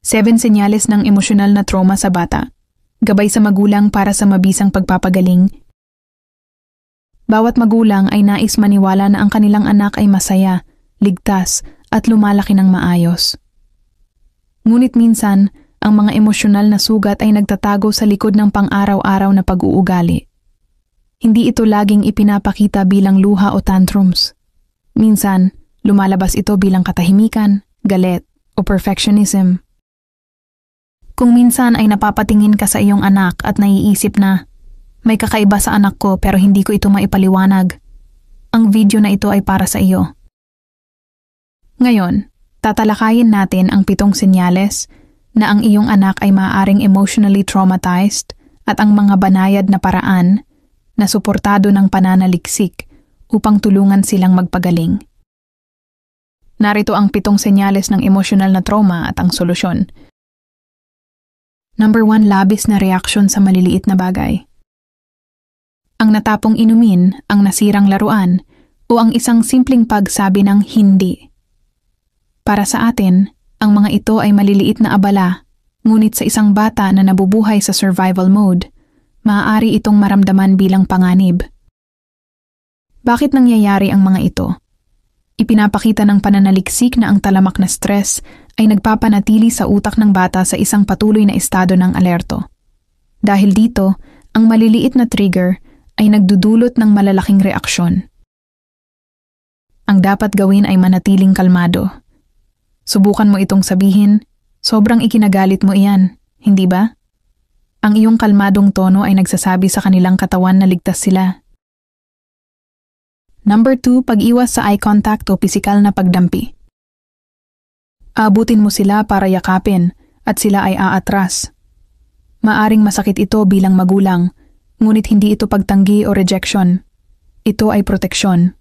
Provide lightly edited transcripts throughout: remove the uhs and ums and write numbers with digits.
7 senyales ng emosyonal na trauma sa bata. Gabay sa magulang para sa mabisang pagpapagaling. Bawat magulang ay nais maniwala na ang kanilang anak ay masaya, ligtas, at lumalaki ng maayos. Ngunit minsan, ang mga emosyonal na sugat ay nagtatago sa likod ng pang-araw-araw na pag-uugali. Hindi ito laging ipinapakita bilang luha o tantrums. Minsan, lumalabas ito bilang katahimikan, galit, o perfectionism. Kung minsan ay napapatingin ka sa iyong anak at naiisip na, may kakaiba sa anak ko pero hindi ko ito maipaliwanag. Ang video na ito ay para sa iyo. Ngayon, tatalakayin natin ang 7 senyales na ang iyong anak ay maaaring emotionally traumatized at ang mga banayad na paraan na suportado ng pananaliksik upang tulungan silang magpagaling. Narito ang 7 senyales ng emotional na trauma at ang solusyon. Number 1, labis na reaksyon sa maliliit na bagay. Ang natapong inumin, ang nasirang laruan, o ang isang simpleng pagsabi ng hindi. Para sa atin, ang mga ito ay maliliit na abala, ngunit sa isang bata na nabubuhay sa survival mode, maaari itong maramdaman bilang panganib. Bakit nangyayari ang mga ito? Ipinapakita ng pananaliksik na ang talamak na stress ay nagpapanatili sa utak ng bata sa isang patuloy na estado ng alerto. Dahil dito, ang maliliit na trigger ay nagdudulot ng malalaking reaksyon. Ang dapat gawin ay manatiling kalmado. Subukan mo itong sabihin, sobrang ikinagalit mo iyan, hindi ba? Ang iyong kalmadong tono ay nagsasabi sa kanilang katawan na ligtas sila. Number 2, pag-iwas sa eye contact o pisikal na pagdampi. Aabutin mo sila para yakapin at sila ay aatras. Maaring masakit ito bilang magulang, ngunit hindi ito pagtanggi o rejection. Ito ay proteksyon.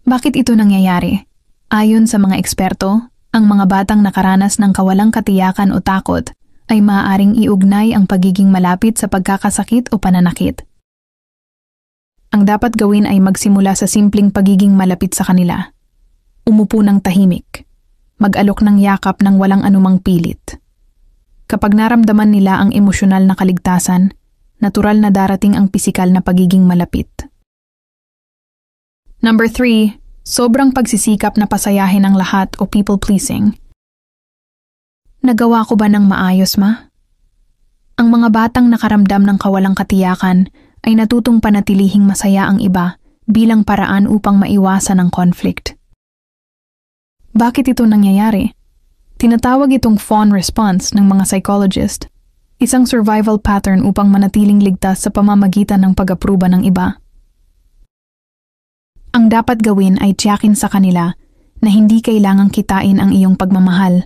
Bakit ito nangyayari? Ayon sa mga eksperto, ang mga batang nakaranas ng kawalang katiyakan o takot ay maaaring iugnay ang pagiging malapit sa pagkakasakit o pananakit. Ang dapat gawin ay magsimula sa simpleng pagiging malapit sa kanila. Umupo ng tahimik. Mag-alok ng yakap ng walang anumang pilit. Kapag naramdaman nila ang emosyonal na kaligtasan, natural na darating ang pisikal na pagiging malapit. Number 3, sobrang pagsisikap na pasayahin ang lahat o people-pleasing. Nagawa ko ba ng maayos, ma? Ang mga batang nakaramdam ng kawalang katiyakan ay natutong panatilihing masaya ang iba bilang paraan upang maiwasan ang conflict. Bakit ito nangyayari? Tinatawag itong fawn response ng mga psychologist, isang survival pattern upang manatiling ligtas sa pamamagitan ng pag-apruba ng iba. Ang dapat gawin ay tiyakin sa kanila na hindi kailangang kitain ang iyong pagmamahal.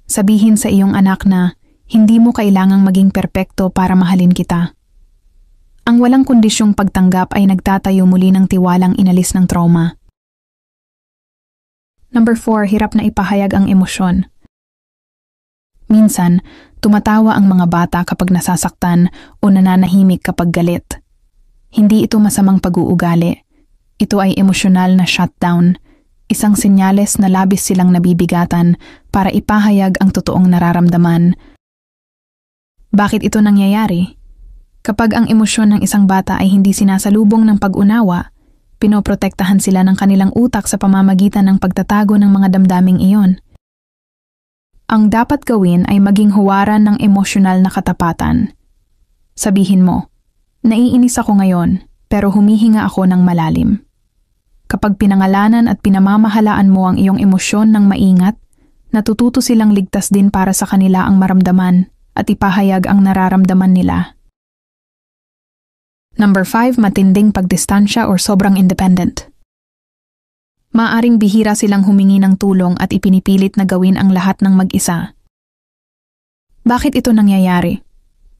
Sabihin sa iyong anak na hindi mo kailangang maging perpekto para mahalin kita. Ang walang kondisyong pagtanggap ay nagtatayo muli ng tiwalang inalis ng trauma. Number 4, hirap na ipahayag ang emosyon. Minsan, tumatawa ang mga bata kapag nasasaktan o nananahimik kapag galit. Hindi ito masamang pag-uugali. Ito ay emosyonal na shutdown, isang senyales na labis silang nabibigatan para ipahayag ang totoong nararamdaman. Bakit ito nangyayari? Kapag ang emosyon ng isang bata ay hindi sinasalubong ng pag-unawa, pinoprotektahan sila ng kanilang utak sa pamamagitan ng pagtatago ng mga damdaming iyon. Ang dapat gawin ay maging huwaran ng emosyonal na katapatan. Sabihin mo, naiinis ako ngayon, pero humihinga ako ng malalim. Kapag pinangalanan at pinamamahalaan mo ang iyong emosyon ng maingat, natututo silang ligtas din para sa kanila ang maramdaman at ipahayag ang nararamdaman nila. Number 5, matinding pagdistansya or sobrang independent. Maaring bihira silang humingi ng tulong at ipinipilit na gawin ang lahat ng mag-isa. Bakit ito nangyayari?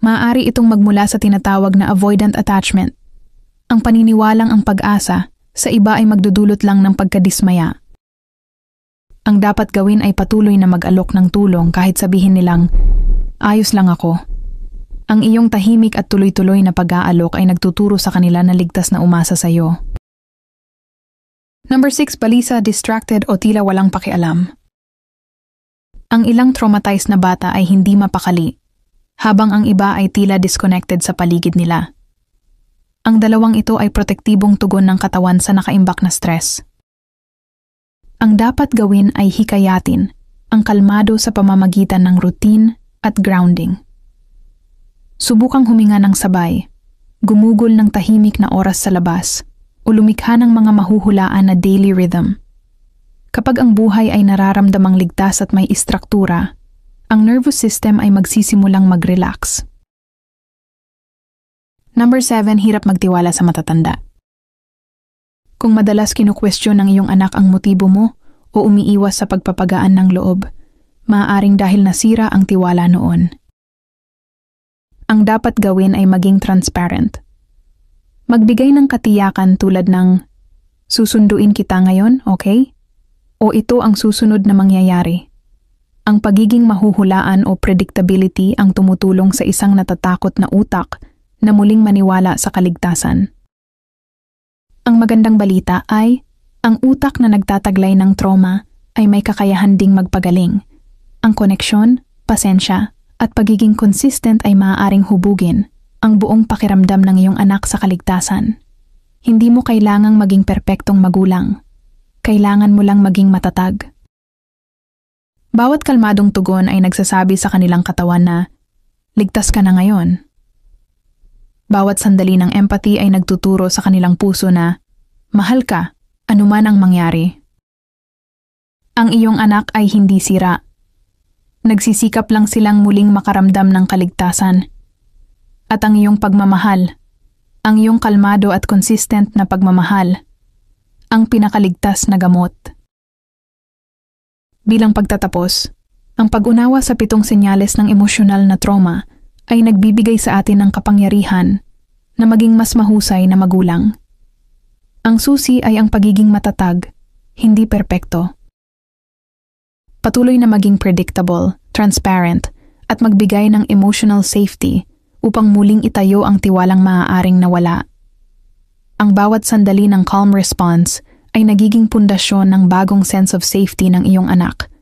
Maaari itong magmula sa tinatawag na avoidant attachment. Ang paniniwalang ang pag-asa sa iba ay magdudulot lang ng pagkadismaya. Ang dapat gawin ay patuloy na mag-alok ng tulong kahit sabihin nilang, ayos lang ako. Ang iyong tahimik at tuloy-tuloy na pag-aalok ay nagtuturo sa kanila na ligtas na umasa sa iyo. Number 6, balisa, distracted o tila walang pakialam. Ang ilang traumatized na bata ay hindi mapakali, habang ang iba ay tila disconnected sa paligid nila. Ang dalawang ito ay protektibong tugon ng katawan sa nakaimbak na stress. Ang dapat gawin ay hikayatin ang kalmado sa pamamagitan ng routine at grounding. Subukang huminga ng sabay, gumugol ng tahimik na oras sa labas, o lumikha ng mga mahuhulaan na daily rhythm. Kapag ang buhay ay nararamdamang ligtas at may istruktura, ang nervous system ay magsisimulang mag-relax. Number 7, hirap magtiwala sa matatanda. Kung madalas kinukwestiyon ng iyong anak ang motibo mo o umiiwas sa pagpapagaan ng loob, maaaring dahil nasira ang tiwala noon. Ang dapat gawin ay maging transparent. Magbigay ng katiyakan tulad ng, susunduin kita ngayon, okay? O ito ang susunod na mangyayari. Ang pagiging mahuhulaan o predictability ang tumutulong sa isang natatakot na utak na muling maniwala sa kaligtasan. Ang magandang balita ay, ang utak na nagtataglay ng trauma ay may kakayahan ding magpagaling. Ang koneksyon, pasensya, at pagiging consistent ay maaaring hubugin ang buong pakiramdam ng iyong anak sa kaligtasan. Hindi mo kailangang maging perpektong magulang. Kailangan mo lang maging matatag. Bawat kalmadong tugon ay nagsasabi sa kanilang katawan na, ligtas ka na ngayon. Bawat sandali ng empathy ay nagtuturo sa kanilang puso na, mahal ka, anuman ang mangyari. Ang iyong anak ay hindi sira. Nagsisikap lang silang muling makaramdam ng kaligtasan. At ang iyong pagmamahal, ang iyong kalmado at consistent na pagmamahal, ang pinakaligtas na gamot. Bilang pagtatapos, ang pag-unawa sa 7 senyales ng emosyonal na trauma ay nagbibigay sa atin ng kapangyarihan na maging mas mahusay na magulang. Ang susi ay ang pagiging matatag, hindi perpekto. Patuloy na maging predictable, transparent, at magbigay ng emotional safety upang muling itayo ang tiwalang maaaring nawala. Ang bawat sandali ng calm response ay nagiging pundasyon ng bagong sense of safety ng iyong anak.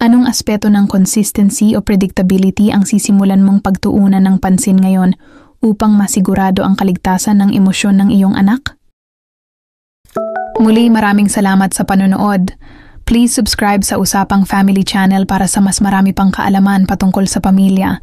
Anong aspeto ng consistency o predictability ang sisimulan mong pagtuunan ng pansin ngayon upang masigurado ang kaligtasan ng emosyon ng iyong anak? Muli, maraming salamat sa panonood. Please subscribe sa Usapang Family Channel para sa mas marami pang kaalaman patungkol sa pamilya